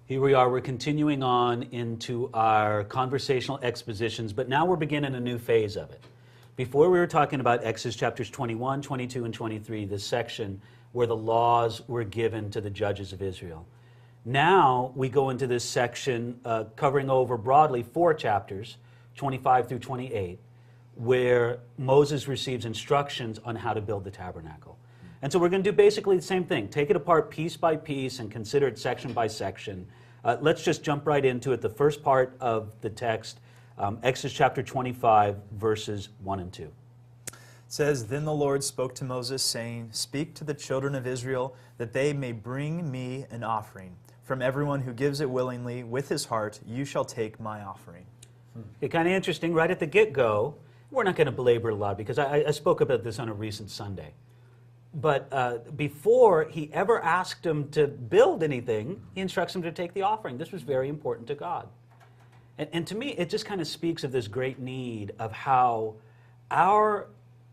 Here we are, we're continuing on into our conversational expositions, but now we're beginning a new phase of it. Before we were talking about Exodus chapters 21, 22, and 23, this section where the laws were given to the judges of Israel. Now we go into this section covering over broadly 4 chapters, 25 through 28, where Moses receives instructions on how to build the tabernacle. And so we're going to do basically the same thing. Take it apart piece by piece and consider it section by section. Let's just jump right into it. The first part of the text, Exodus chapter 25, verses 1 and 2. It says, "Then the Lord spoke to Moses, saying, Speak to the children of Israel, that they may bring me an offering. From everyone who gives it willingly, with his heart, you shall take my offering." It's kind of interesting, right at the get-go. We're not going to belabor it a lot because I spoke about this on a recent Sunday. But before he ever asked him to build anything, he instructs him to take the offering. This was very important to God. And to me, it just kind of speaks of this great need of how our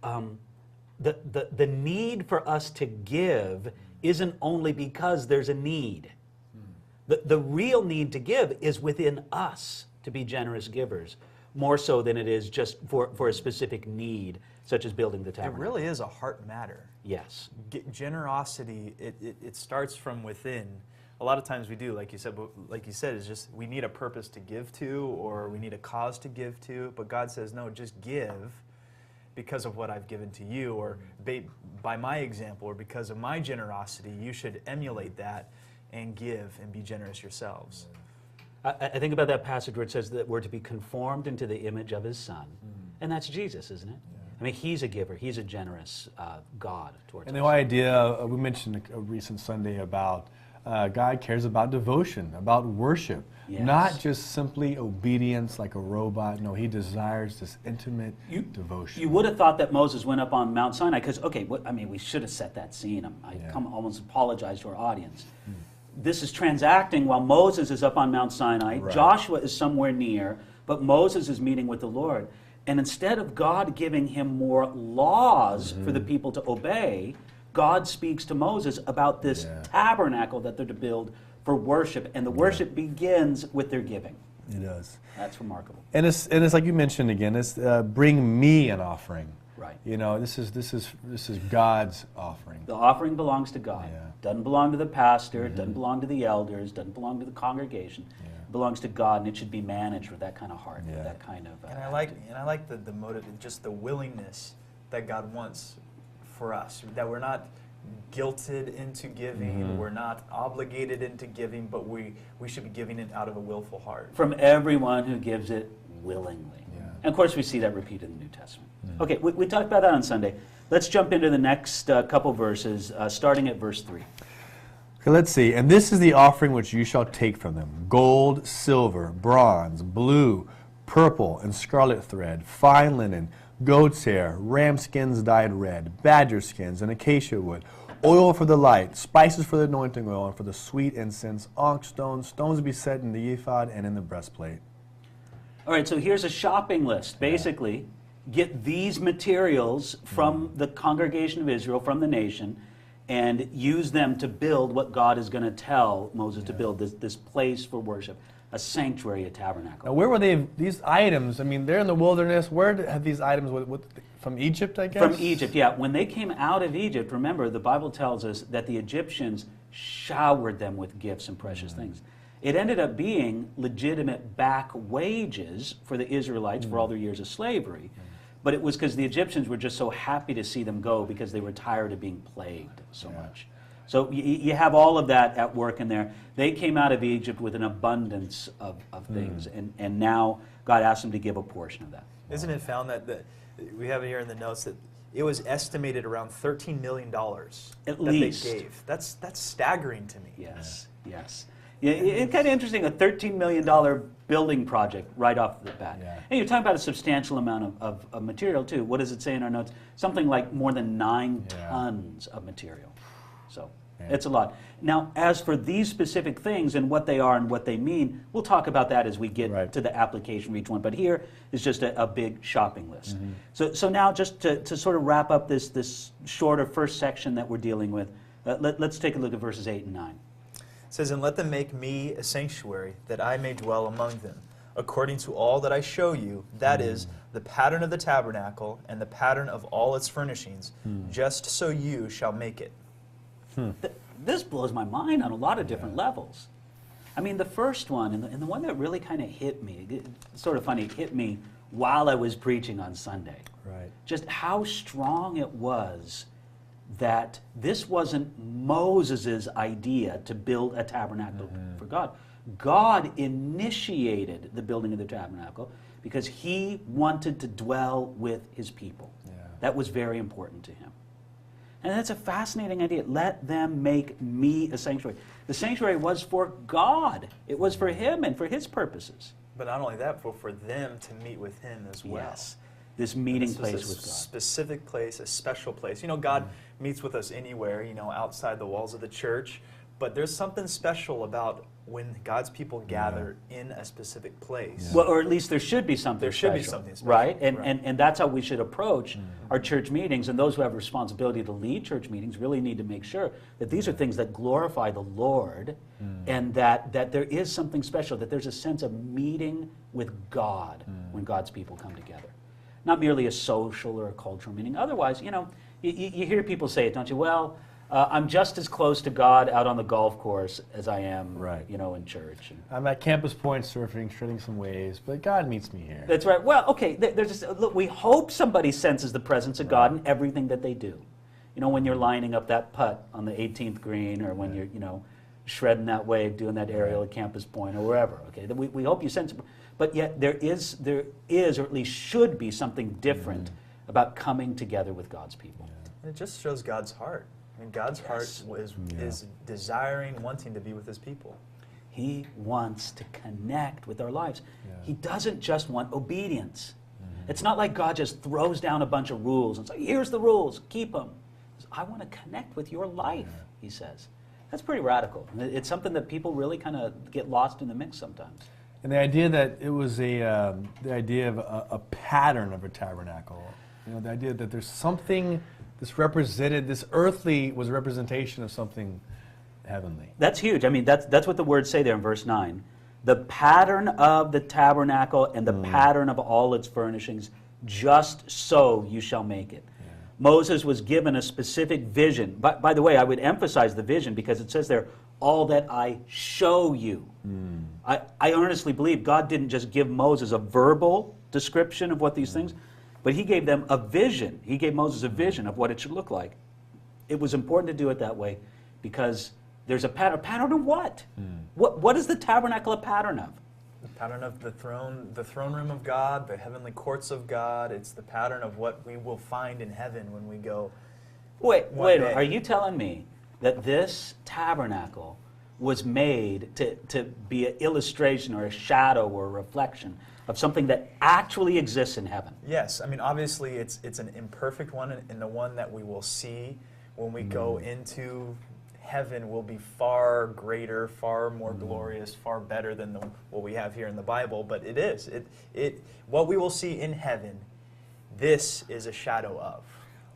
the need for us to give isn't only because there's a need. The real need to give is within us to be generous givers, more so than it is just for a specific need, such as building the tabernacle. It really is a heart matter. Yes. Generosity, it starts from within. A lot of times we do, like you said, is just we need a purpose to give to, or we need a cause to give to. But God says, no, just give because of what I've given to you, or by my example, or because of my generosity, you should emulate that and give and be generous yourselves. I think about that passage where it says that we're to be conformed into the image of His Son. And that's Jesus, isn't it? I mean, He's a giver. He's a generous God towards us. And the whole idea, we mentioned a recent Sunday about God cares about devotion, about worship, Yes. not just simply obedience like a robot. No, He desires this intimate devotion. You would have thought that Moses went up on Mount Sinai because, we should have set that scene. I almost apologize to our audience. This is transacting while Moses is up on Mount Sinai. Right. Joshua is somewhere near, but Moses is meeting with the Lord. And instead of God giving him more laws for the people to obey, God speaks to Moses about this tabernacle that they're to build for worship. And the worship begins with their giving. It does. That's remarkable. And it's like you mentioned again, it's bring me an offering. Right. You know, this is God's offering. The offering belongs to God. Yeah. Doesn't belong to the pastor, doesn't belong to the elders, doesn't belong to the congregation. It belongs to God, and it should be managed with that kind of heart, with that kind of And I like the motive, just the willingness that God wants for us, that we're not guilted into giving, we're not obligated into giving, but we should be giving it out of a willful heart. From everyone who gives it willingly. Yeah. And of course we see that repeated in the New Testament. Okay, we talked about that on Sunday. Let's jump into the next couple verses, starting at verse 3. Okay, let's see. "And this is the offering which you shall take from them: gold, silver, bronze, blue, purple, and scarlet thread, fine linen, goat's hair, ram skins dyed red, badger skins, and acacia wood, oil for the light, spices for the anointing oil, and for the sweet incense, onyx stones, stones to be set in the ephod and in the breastplate." All right, so here's a shopping list. Basically, get these materials from the congregation of Israel, from the nation, and use them to build what God is going to tell Moses to build, this place for worship, a sanctuary, a tabernacle. Now, where were these items? I mean, they're in the wilderness. Where have these items, from Egypt, I guess? From Egypt, yeah. When they came out of Egypt, remember, the Bible tells us that the Egyptians showered them with gifts and precious things. It ended up being legitimate back wages for the Israelites for all their years of slavery. But it was because the Egyptians were just so happy to see them go because they were tired of being plagued so much. So you have all of that at work in there. They came out of Egypt with an abundance of things, and now God asked them to give a portion of that. Isn't it found that we have it here in the notes that it was estimated around $13 million At that least. they gave. That's staggering to me. Yes, yes. Yeah, it's kind of interesting, a $13 million building project right off the bat. Yeah. And you're talking about a substantial amount of material, too. What does it say in our notes? Something like more than 9 tons of material. So it's a lot. Now, as for these specific things and what they are and what they mean, we'll talk about that as we get to the application of each one. But here is just a big shopping list. So now, just to sort of wrap up this shorter first section that we're dealing with, let's take a look at verses 8 and 9. It says, and let them make me a sanctuary, that I may dwell among them, according to all that I show you, that is, the pattern of the tabernacle, and the pattern of all its furnishings, just so you shall make it. This blows my mind on a lot of different levels. I mean, the first one, and the one that really kind of hit me, it's sort of funny, it hit me while I was preaching on Sunday. Right. Just how strong it was that this wasn't Moses' idea to build a tabernacle for God. God initiated the building of the tabernacle because he wanted to dwell with his people. Yeah. That was very important to him. And that's a fascinating idea. Let them make me a sanctuary. The sanctuary was for God. It was for him and for his purposes. But not only that, but for them to meet with him as well. Yes. This meeting This was place a with God. specific place, a special place. You know, God meets with us anywhere, you know, outside the walls of the church. But there's something special about when God's people gather in a specific place. Well, or at least there should be something There should be special, something special, right? And, right. and that's how we should approach our church meetings. And those who have responsibility to lead church meetings really need to make sure that these are things that glorify the Lord and that there is something special, that there's a sense of meeting with God when God's people come together. Not merely a social or a cultural meeting. Otherwise, you know, you hear people say it, don't you? Well, I'm just as close to God out on the golf course as I am, Right. you know, in church. I'm at Campus Point surfing, shredding some waves, but God meets me here. That's right. Well, okay, there's this, look, we hope somebody senses the presence of God in everything that they do. You know, when you're lining up that putt on the 18th green, or when you're, you know, shredding that wave, doing that aerial at Campus Point, or wherever, okay? We hope you sense it. But yet there is, or at least should be, something different about coming together with God's people. And it just shows God's heart. I mean, God's heart is desiring, wanting to be with his people. He wants to connect with our lives. Yeah. He doesn't just want obedience. It's not like God just throws down a bunch of rules and says, here's the rules, keep them. He says, I want to connect with your life, he says. That's pretty radical. It's something that people really kind of get lost in the mix sometimes. And the idea that it was the idea of a pattern of a tabernacle. You know, the idea that there's something this earthly was a representation of something heavenly. That's huge. I mean, that's what the words say there in verse 9. The pattern of the tabernacle and the pattern of all its furnishings, just so you shall make it. Yeah. Moses was given a specific vision. By the way, I would emphasize the vision because it says there, all that I show you. I earnestly believe God didn't just give Moses a verbal description of what these things, but he gave them a vision. He gave Moses a vision of what it should look like. It was important to do it that way because there's a pattern. A pattern of what? What is the tabernacle a pattern of? The pattern of the throne room of God, the heavenly courts of God. It's the pattern of what we will find in heaven when we go. Wait, day. are you telling me that this tabernacle was made to be an illustration or a shadow or a reflection of something that actually exists in heaven? Yes, I mean, obviously it's an imperfect one, and the one that we will see when we go into heaven will be far greater, far more glorious, far better than what we have here in the Bible. But it is. What we will see in heaven, this is a shadow of.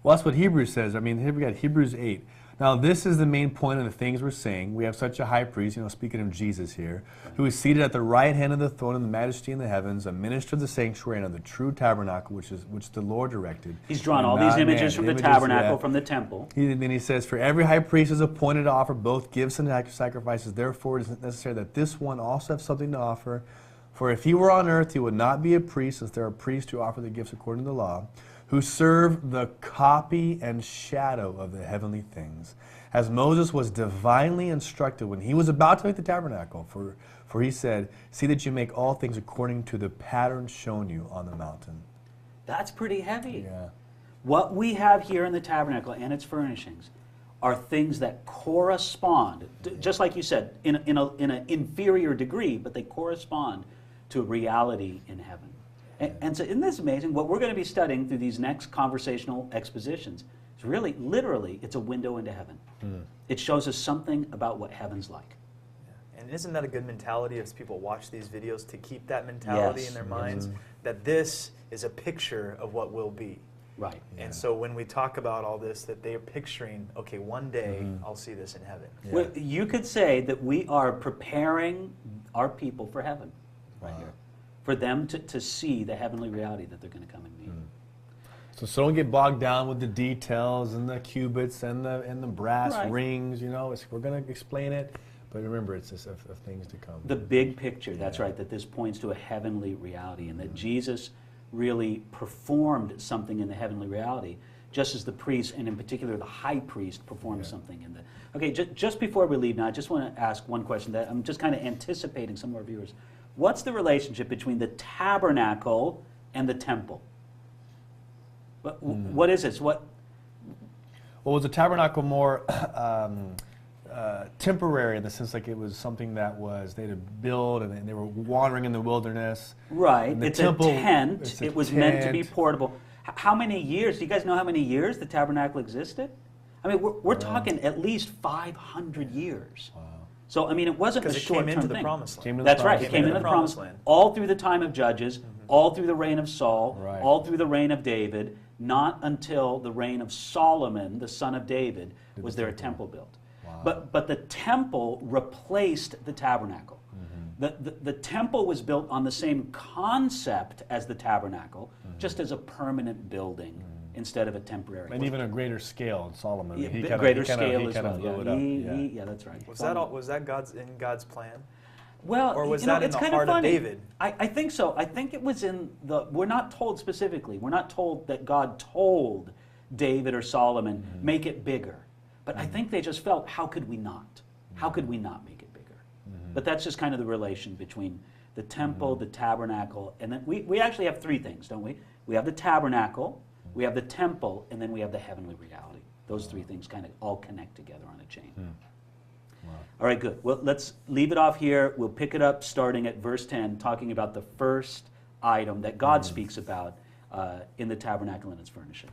Well, that's what Hebrews says. I mean, here we got Hebrews 8. Now, this is the main point of the things we're saying. We have such a high priest, you know, speaking of Jesus here, who is seated at the right hand of the throne in the majesty in the heavens, a minister of the sanctuary and of the true tabernacle, which the Lord directed. He's drawn and all these not images man. from the tabernacle, from the temple. Then he says, for every high priest is appointed to offer both gifts and sacrifices. Therefore, it is necessary that this one also have something to offer. For if he were on earth, he would not be a priest, since there are priests who offer the gifts according to the law, who serve the copy and shadow of the heavenly things. As Moses was divinely instructed when he was about to make the tabernacle, for he said, see that you make all things according to the pattern shown you on the mountain. That's pretty heavy. Yeah. What we have here in the tabernacle and its furnishings are things that correspond, just like you said, in an inferior degree, but they correspond to reality in heaven. And so isn't this amazing? What we're going to be studying through these next conversational expositions is really, literally, it's a window into heaven. It shows us something about what heaven's like. And isn't that a good mentality as people watch these videos, to keep that mentality Yes. in their minds, that this is a picture of what will be? Right. And so when we talk about all this, that they're picturing, okay, one day I'll see this in heaven. Yeah. Well, you could say that we are preparing our people for heaven right here, for them to see the heavenly reality that they're going to come and meet. So don't get bogged down with the details and the cubits and the brass Right. rings. We're going to explain it, but remember, it's just of things to come. The big picture, that's right, that this points to a heavenly reality and that Jesus really performed something in the heavenly reality, just as the priest, and in particular the high priest, performed something in the... Okay, just before we leave now, I just want to ask one question that I'm just kind of anticipating some of our viewers. What's the relationship between the tabernacle and the temple? What is this? Well, was the tabernacle more temporary in the sense like it was something that they had to build and they were wandering in the wilderness? Right. And the It's temple, a tent. it's a It was meant to be tent. portable. How many years? Do you guys know how many years the tabernacle existed? I mean, we're talking at least 500 years. Wow. So, I mean, it wasn't a Because it short-term came into the thing. promised land. Came into the That's right. promised It came land. into the promised land. All through the time of Judges, all through the reign of Saul, Right. all through the reign of David, not until the reign of Solomon, the son of David, was there a temple built. Wow. But the temple replaced the tabernacle. The temple was built on the same concept as the tabernacle, just as a permanent building instead of a temporary. And even a greater scale in Solomon. Yeah, He bit kinda- greater he kinda- scale he as kinda well. blew Yeah, it up. yeah, that's right. Was that God's plan? Well, Or was you know, that in it's the kind of heart of funny. David? I think so. I think it was in the. We're not told specifically. We're not told that God told David or Solomon make it bigger. But I think they just felt, how could we not? How could we not make it bigger? But that's just kind of the relation between the temple, the tabernacle, and then we actually have three things, don't we? We have the tabernacle, we have the temple, and then we have the heavenly reality. Those three things kind of all connect together on a chain. All right, good. Well, let's leave it off here. We'll pick it up starting at verse 10, talking about the first item that God speaks about in the tabernacle and its furnishings.